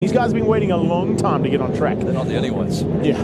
These guys have been waiting a long time to get on track. They're not the only ones. Yeah.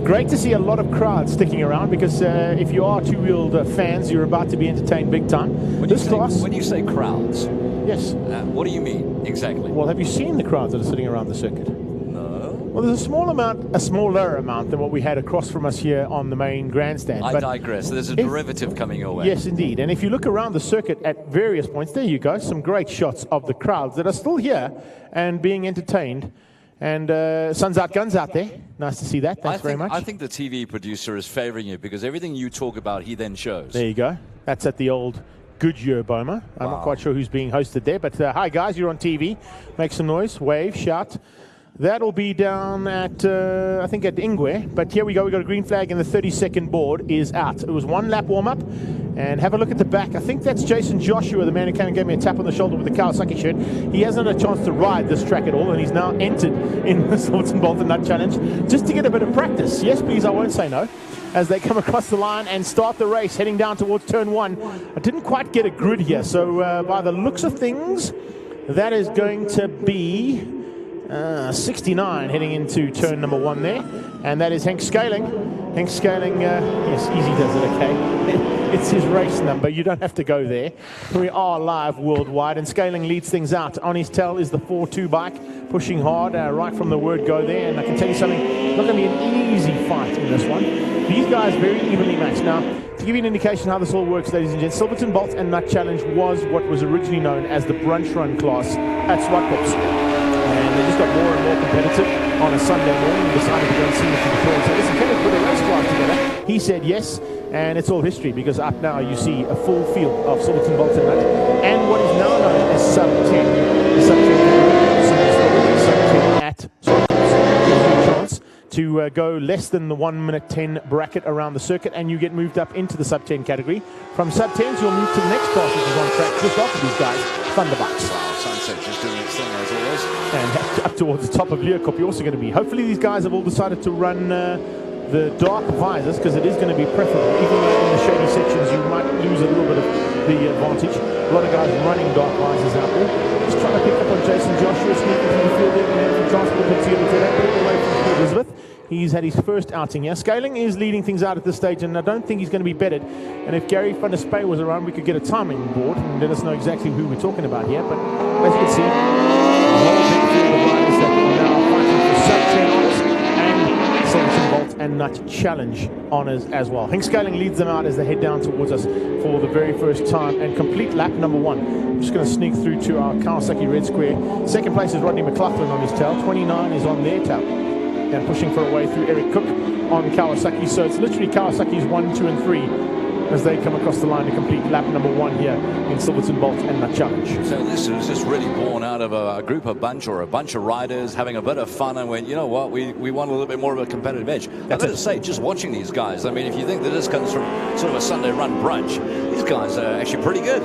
Great to see a lot of crowds sticking around because if you are two-wheeled fans, you're about to be entertained big time. When you say crowds, yes. What do you mean exactly? Well, have you seen the crowds that are sitting around the circuit? No. Well, there's a smaller amount than what we had across from us here on the main grandstand. I digress. There's a derivative coming your way. Yes, indeed. And if you look around the circuit at various points, there you go, some great shots of the crowds that are still here and being entertained. And sun's out, guns out there. Nice to see that. Thanks very much. I think the TV producer is favoring you because everything you talk about, he then shows. There you go. That's at the old Goodyear Boma. I'm not quite sure who's being hosted there, but hi, guys, you're on TV. Make some noise, wave, shout. That'll be down at, I think, at Ingwe. But here we go. We've got a green flag, and the 30-second board is out. It was one lap warm-up. And have a look at the back. I think that's Jason Joshua, the man who came and gave me a tap on the shoulder with the Kawasaki shirt. He hasn't had a chance to ride this track at all, and he's now entered in the Silverton Bolt and Nut Challenge just to get a bit of practice. Yes, please, I won't say no. As they come across the line and start the race, heading down towards turn one. I didn't quite get a grid here, so by the looks of things, that is going to be 69 heading into turn number one there, and that is Henk Scaling. Henk Scaling, yes, easy does it, okay? It's his race number, you don't have to go there. We are live worldwide, and Scaling leads things out. On his tail is the 4-2 bike, pushing hard right from the word go there, and I can tell you something, it's not going to be an easy fight in this one. These guys very evenly matched. Now, to give you an indication how this all works, ladies and gents, Silverton Bolt and Nut Challenge was what was originally known as the brunch run class at Swartkops. And they just got more and more competitive on a Sunday morning and decided to go and see me for the tour. So listen, can we put a race class together? He said yes, and it's all history because up now you see a full field of Silverton Bolt and Nut. And what is now known as sub-10. Sub-10 at Swartkops. To go less than the 1:10 bracket around the circuit, and you get moved up into the sub-10 category. From sub-10s, you'll move to the next class, which is on track just after these guys, Thunderbikes. Wow, Sunset just doing its thing as always. And up towards the top of Leeuwkop, you're also going to be. Hopefully these guys have all decided to run the dark visors, because it is going to be preferable. Even though in the shady sections you might lose a little bit of the advantage. A lot of guys running dark visors out there. Just trying to pick up on Jason Joshua, sneaking through the field there, and transport to that all the way from Elizabeth. He's had his first outing here. Scaling is leading things out at this stage, and I don't think he's going to be bettered. And if Gary van der Spey was around, we could get a timing board and let us know exactly who we're talking about here. But as you can see, a whole big field of riders that are now fighting for sub-10 honours and Silverton Bolt and Nut Challenge honours as well. Henk Scaling leads them out as they head down towards us for the very first time and complete lap number one. I'm just going to sneak through to our Kawasaki Red Square. Second place is Rodney McLaughlin on his tail. 29 is on their tail. And pushing for a way through Eric Cook on Kawasaki. So it's literally Kawasaki's 1, 2, and 3 as they come across the line to complete lap number one here in Silverton Bolt and Nut Challenge. So this is just really born out of a bunch of riders having a bit of fun, and went, you know what, we want a little bit more of a competitive edge. I've got to say, just watching these guys, I mean, if you think that this comes from sort of a Sunday run brunch, these guys are actually pretty good.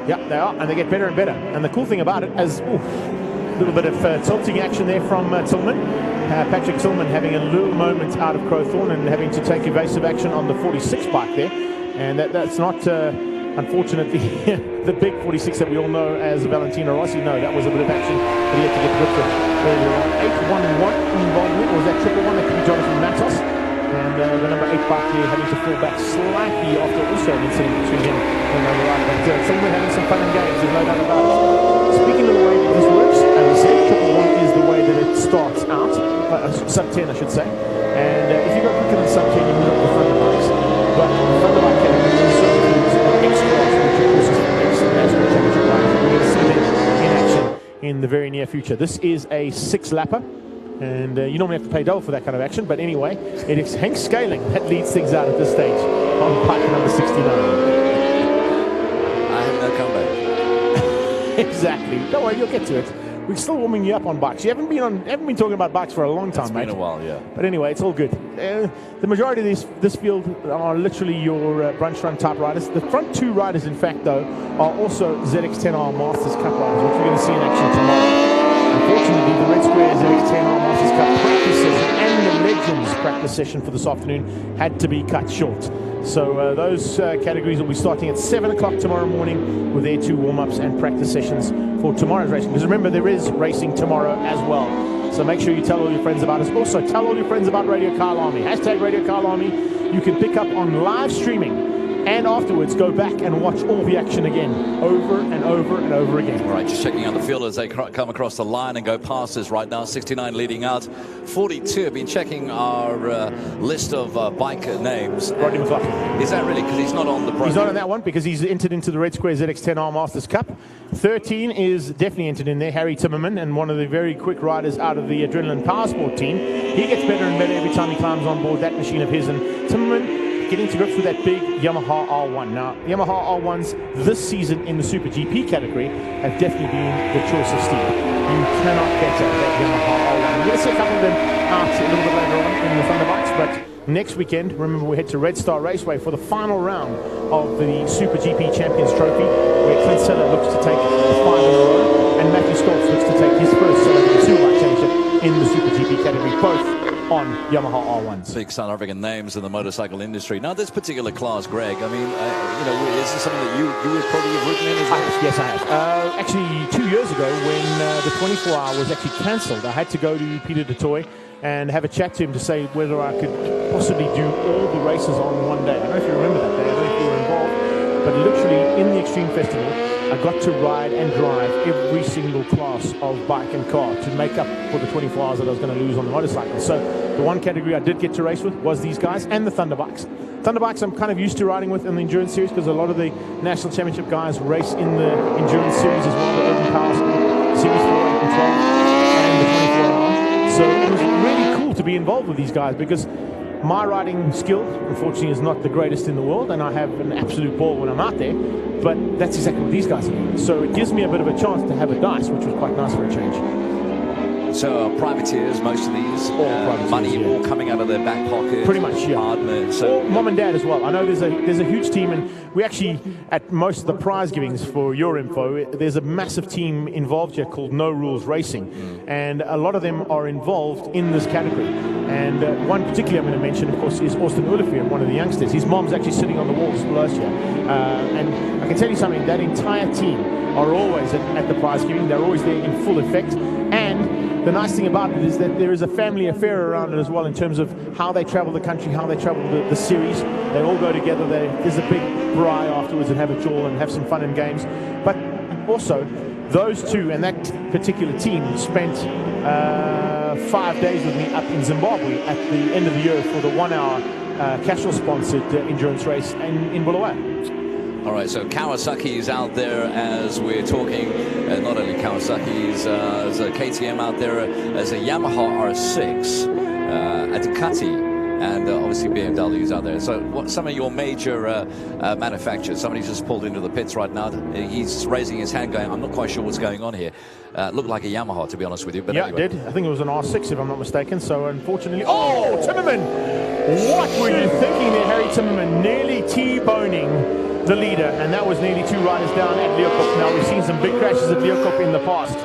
Yeah, they are, and they get better and better. And the cool thing about it is, a little bit of tilting action there from Tillman. Patrick Tillman having a little moment out of Crowthorne and having to take evasive action on the 46 bike there. And that's not, unfortunately, the big 46 that we all know as Valentino Rossi. No, that was a bit of action that he had to get rid of earlier on. 811 involvement, or was that 111? That could be Jonathan Matos. And the number 8 bike here having to fall back slightly after also an incident between him and the right. But Tillman having some fun and games, there's no doubt about it. Speaking of the way that this works, as I said, 111 is the way that it starts out. Sub-10, I should say. And if you go quicker than sub-10, you move up the Thunderbikes. But the Thunderbike category also includes X-Class, which of course is the next national championship ride. We're going to see them in action in the very near future. This is a 6-lapper, and you normally have to pay double for that kind of action. But anyway, it is Henk Scaling that leads things out at this stage on bike number 69. I have no comeback. Exactly. Don't worry, you'll get to it. We're still warming you up on bikes. You haven't been talking about bikes for a long time, mate. It's been a while, yeah. But anyway, it's all good. The majority of this field are literally your brunch run type riders. The front 2 riders, in fact, though, are also ZX10R Masters Cup riders, which we're going to see in action tomorrow. Unfortunately, the Red Square ZX10R Masters Cup practice session and the Legends practice session for this afternoon had to be cut short. So those categories will be starting at 7 o'clock tomorrow morning with their 2 warm-ups and practice sessions for tomorrow's racing. Because remember, there is racing tomorrow as well. So make sure you tell all your friends about us. Also, tell all your friends about Radio Kyalami. Hashtag Radio Kyalami. You can pick up on live streaming. And afterwards, go back and watch all the action again, over and over and over again. All right, just checking out the field as they come across the line and go past us right now. 69 leading out. 42 have been checking our list of bike names. Rodney McLaughlin. Is that really? Because he's not on the program. He's not on that one because he's entered into the Red Square ZX10R Masters Cup. 13 is definitely entered in there, Harry Timmerman, and one of the very quick riders out of the Adrenaline Powersport team. He gets better and better every time he climbs on board that machine of his. And Timmerman getting to grips with that big Yamaha R1. Now, Yamaha R1s this season in the Super GP category have definitely been the choice of steel. You cannot better that Yamaha R1. We're going to see a couple of them out a little bit later on in the Thunderbikes, but next weekend, remember, we head to Red Star Raceway for the final round of the Super GP Champions Trophy, where Clint Seller looks to take 5 in a row, and Matthew Stoltz looks to take his first South African Superbike Championship in the Super GP category, both on Yamaha R1s. Big South African names in the motorcycle industry. Now, this particular class, Greg, I mean, you know, is this something that you would probably have ridden in as well? Yes, I have. Actually, 2 years ago, when the 24-hour was actually cancelled, I had to go to Peter de Toy and have a chat to him to say whether I could possibly do all the races on one day. I don't know if you remember that day. I don't know if you were involved. But literally, in the Extreme Festival, I got to ride and drive every single class of bike and car to make up for the 24 hours that I was going to lose on the motorcycle. So the one category I did get to race with was these guys and the Thunderbikes. Thunderbikes I'm kind of used to riding with in the Endurance Series because a lot of the National Championship guys race in the Endurance Series as well, the Urban Power Series 4, 8 and 12, and the 24 hour. So it was really cool to be involved with these guys because my riding skill, unfortunately, is not the greatest in the world, and I have an absolute ball when I'm out there, but that's exactly what these guys are doing. So it gives me a bit of a chance to have a dice, which was quite nice for a change. So privateers, most of these, money all coming out of their back pocket. Pretty much, yeah. Hardness, so mom and dad as well. I know there's a huge team, and we actually, at most of the prize givings for your info, there's a massive team involved here called No Rules Racing, and a lot of them are involved in this category. And one particularly I'm going to mention, of course, is Austin Olivier, one of the youngsters. His mom's actually sitting on the walls last year. And I can tell you something, that entire team are always at the prize giving. They're always there in full effect. And the nice thing about it is that there is a family affair around it as well in terms of how they travel the country, how they travel the series. They all go together. There's a big braai afterwards and have a jaw and have some fun and games. But also, those two and that particular team spent 5 days with me up in Zimbabwe at the end of the year for the 1 hour Cashel-sponsored endurance race in Bulawayo. All right, so Kawasaki's out there as we're talking. Not only Kawasaki's, there's a KTM out there as a Yamaha R6, a Ducati, and obviously BMW's out there. So what some of your major manufacturers, somebody's just pulled into the pits right now. He's raising his hand going, I'm not quite sure what's going on here. Looked like a Yamaha, to be honest with you. But yeah, anyway. It did. I think it was an R6, if I'm not mistaken. So unfortunately... Oh, Timmerman! What were you thinking there, Harry Timmerman? Nearly T-boning the leader, and that was nearly 2 riders down at Leeuwkop. Now, we've seen some big crashes at Leeuwkop in the past.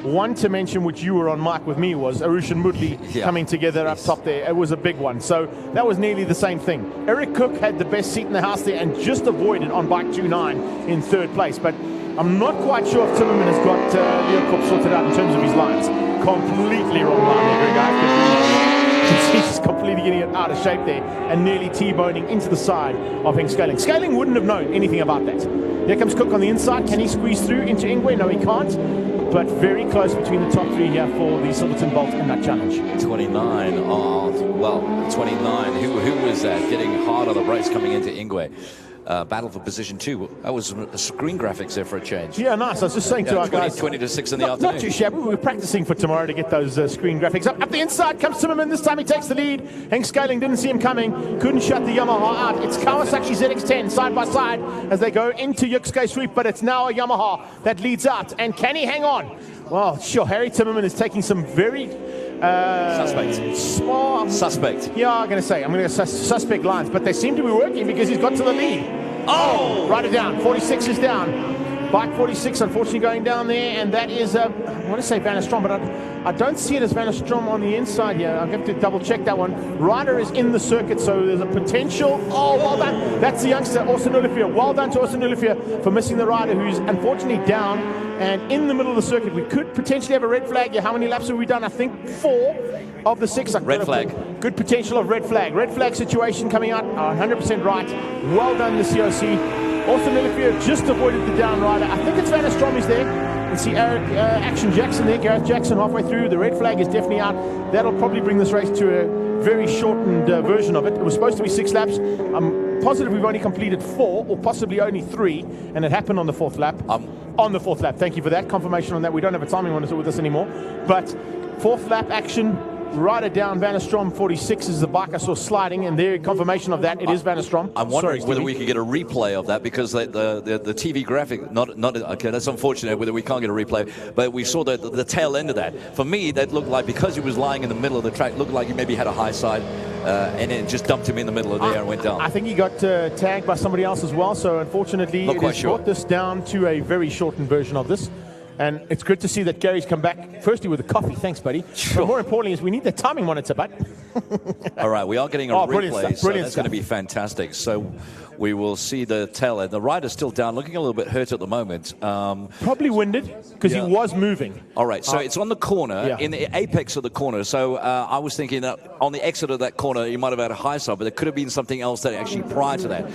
One to mention, which you were on mic with me, was Arush and Mudley coming together up top there. It was a big one. So that was nearly the same thing. Eric Cook had the best seat in the house there and just avoided on bike 2.9 in 3rd place. But I'm not quite sure if Timmerman has got Leeuwkop sorted out in terms of his lines. Completely wrong line there, Greg. I have to he's completely getting it out of shape there and nearly T-boning into the side of Henk Scaling. Scaling wouldn't have known anything about that. Here comes Cook on the inside. Can he squeeze through into Ingwe? No, he can't. But very close between the top 3 here for the Silverton Bolt in that challenge. 29. Oh, well, 29. Who was that? Getting hard on the brakes coming into Ingwe. Battle for position 2. That was screen graphics there for a change. Yeah, nice. I was just saying to our guys, 20 to 6 in the afternoon. Not too shabby. We were practicing for tomorrow to get those screen graphics up. Up the inside comes Timmerman. This time he takes the lead. Henk Scaling didn't see him coming. Couldn't shut the Yamaha out. It's Kawasaki ZX10 side by side as they go into Yusuke Sweep, but it's now a Yamaha that leads out. And can he hang on? Well, sure. Harry Timmerman is taking some very Suspect. Yeah, I'm going to say suspect lines, but they seem to be working because he's got to the lead. Oh, write it down. 46 is down. Bike 46, unfortunately, going down there, and that is, I want to say Van der Strom, but I don't see it as Van der Strom on the inside here. I'll have to double check that one. Ryder is in the circuit, so there's a potential. Oh, well done. That's the youngster, Orson Olivier. Well done to Orson Olivier for missing the rider, who's unfortunately down and in the middle of the circuit. We could potentially have a red flag here. How many laps have we done? I think 4 of the 6. Red flag. Good potential of red flag. Red flag situation coming out. 100% right. Well done, the COC. Orson Olivier just avoided the down rider. I think it's Van der Strom is there. You see Action Jackson there, Gareth Jackson halfway through. The red flag is definitely out. That'll probably bring this race to a very shortened version of it. It was supposed to be 6 laps. I'm positive we've only completed 4, or possibly only 3, and it happened on the 4th lap. On the 4th lap. Thank you for that confirmation on that. We don't have a timing monitor with us anymore. But 4th lap action. Rider down, Van der Strom 46 is the bike I saw sliding, and there confirmation of that. It is Van der Strom. I'm wondering whether we could get a replay of that, because the TV graphic, not okay, that's unfortunate whether we can't get a replay, but we saw the tail end of that. For me, that looked like, because he was lying in the middle of the track, looked like he maybe had a high side, and it just dumped him in the middle of there and went down. I think he got tagged by somebody else as well, so unfortunately it has brought this down to a very shortened version of this. And it's good to see that Gary's come back, firstly with a coffee. Thanks, buddy. Sure. But more importantly is we need the timing monitor, bud. All right, we are getting a replay, brilliant so that's stuff. going to be fantastic. So we will see the tail end. The rider's still down, looking a little bit hurt at the moment. Probably winded, because he was moving. All right, so it's on the corner, in the apex of the corner. So I was thinking that on the exit of that corner, you might have had a high side, but there could have been something else that actually prior to that.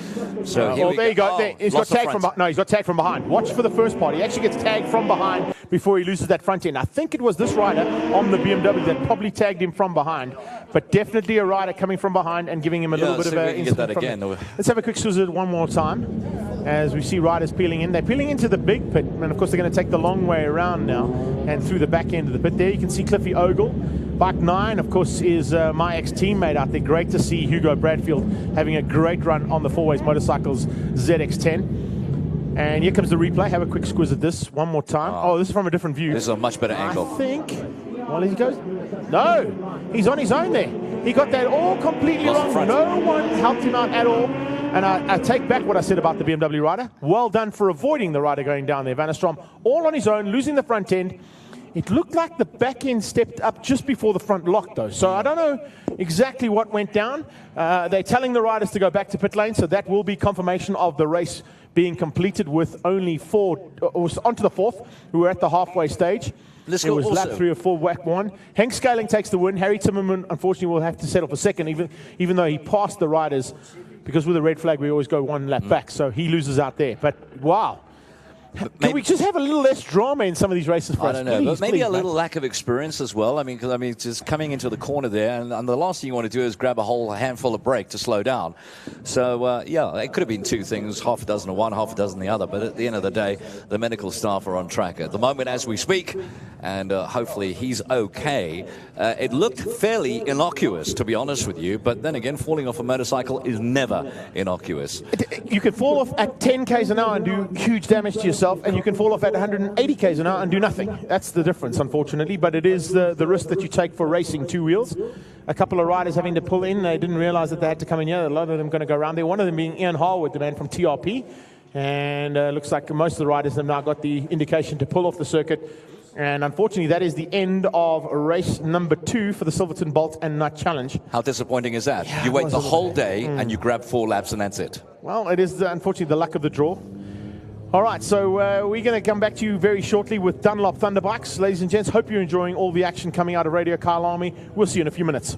So there you go. He's got tagged from behind. No, he's got tagged from behind. Watch for the first part. He actually gets tagged from behind before he loses that front end. I think it was this rider on the BMW that probably tagged him from behind, but definitely a rider coming from behind and giving him a little bit of a... Get that again. Let's have a quick squiz one more time as we see riders peeling in. They're peeling into the big pit, and of course they're going to take the long way around now and through the back end of the pit. There you can see Cliffy Ogle. Bike 9, of course, is my ex-teammate out there. Great to see Hugo Bradfield having a great run on the Four Ways Motorcycles ZX10. And here comes the replay. Have a quick squiz at this one more time. Oh, this is from a different view. This is a much better angle. I think... Well, he goes... No! He's on his own there. He got that all completely wrong. No one helped him out at all. And I take back what I said about the BMW rider. Well done for avoiding the rider going down there. Van der Strom all on his own, losing the front end. It looked like the back end stepped up just before the front lock, though. So I don't know exactly what went down. They're telling the riders to go back to pit lane, so that will be confirmation of the race being completed with only 4, or onto the 4th, who were at the halfway stage. It was lap 3 or 4, whack 1. Hank Scaling takes the win. Harry Timmerman, unfortunately, will have to settle for second, even though he passed the riders, because with a red flag, we always go 1 lap back. So he loses out there. But wow. Can we just have a little less drama in some of these races for us? I don't know, but maybe a little lack of experience as well. I mean, because just coming into the corner there, and the last thing you want to do is grab a whole handful of brake to slow down. So, yeah, it could have been 2 things, half a dozen of one, half a dozen the other. But at the end of the day, the medical staff are on track at the moment as we speak, and hopefully he's okay. It looked fairly innocuous, to be honest with you, but then again, falling off a motorcycle is never innocuous. You can fall off at 10 k's an hour and do huge damage to yourself, and you can fall off at 180 k's an hour and do nothing. That's the difference, unfortunately, but it is the risk that you take for racing 2 wheels. A couple of riders having to pull in. They didn't realize that they had to come in here. A lot of them going to go around there. One of them being Ian Harwood, the man from TRP, and looks like most of the riders have now got the indication to pull off the circuit. And unfortunately, that is the end of race number 2 for the Silverton Bolt and Nut Challenge. How disappointing is that? Yeah, you wait the whole day and you grab 4 laps and that's it. Well, it is unfortunately the luck of the draw. All right, so we're going to come back to you very shortly with Dunlop Thunder Bikes. Ladies and gents, hope you're enjoying all the action coming out of Radio Kyalami. We'll see you in a few minutes.